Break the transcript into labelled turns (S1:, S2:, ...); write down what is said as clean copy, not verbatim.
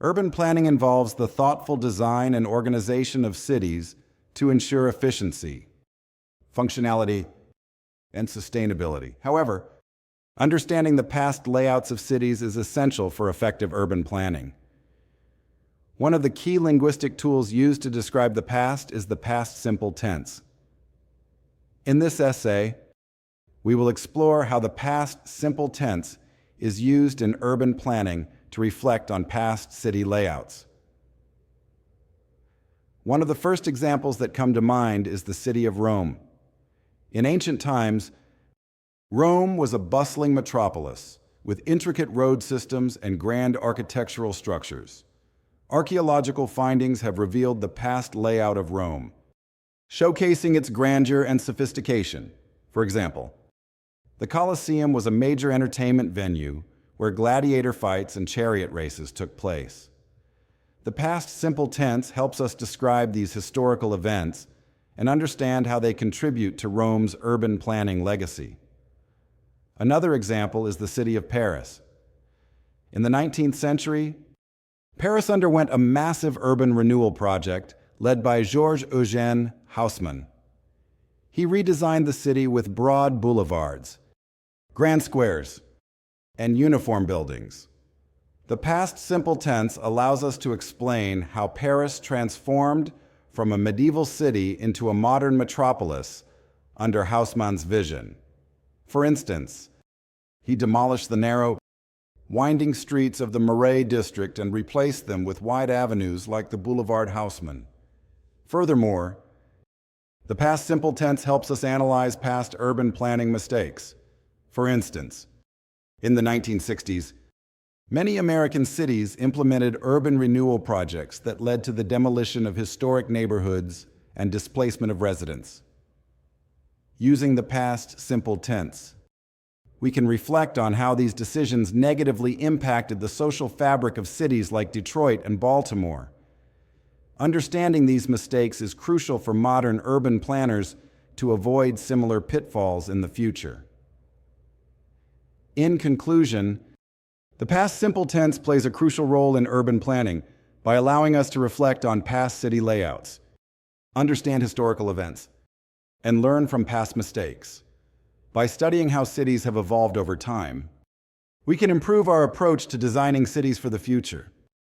S1: Urban planning involves the thoughtful design and organization of cities to ensure efficiency, functionality, and sustainability. However, understanding the past layouts of cities is essential for effective urban planning. One of the key linguistic tools used to describe the past is the past simple tense. In this essay, we will explore how the past simple tense is used in urban planning to reflect on past city layouts. One of the first examples that come to mind is the city of Rome. In ancient times, Rome was a bustling metropolis with intricate road systems and grand architectural structures. Archaeological findings have revealed the past layout of Rome, showcasing its grandeur and sophistication. For example, the Colosseum was a major entertainment venue where gladiator fights and chariot races took place. The past simple tense helps us describe these historical events and understand how they contribute to Rome's urban planning legacy. Another example is the city of Paris. In the 19th century, Paris underwent a massive urban renewal project led by Georges Eugène Haussmann. He redesigned the city with broad boulevards, grand squares, and uniform buildings. The past simple tense allows us to explain how Paris transformed from a medieval city into a modern metropolis under Haussmann's vision. For instance, he demolished the narrow, winding streets of the Marais district and replaced them with wide avenues like the Boulevard Haussmann. Furthermore, the past simple tense helps us analyze past urban planning mistakes. For instance, in the 1960s, many American cities implemented urban renewal projects that led to the demolition of historic neighborhoods and displacement of residents. Using the past simple tense, we can reflect on how these decisions negatively impacted the social fabric of cities like Detroit and Baltimore. Understanding these mistakes is crucial for modern urban planners to avoid similar pitfalls in the future. In conclusion, the past simple tense plays a crucial role in urban planning by allowing us to reflect on past city layouts, understand historical events, and learn from past mistakes. By studying how cities have evolved over time, we can improve our approach to designing cities for the future.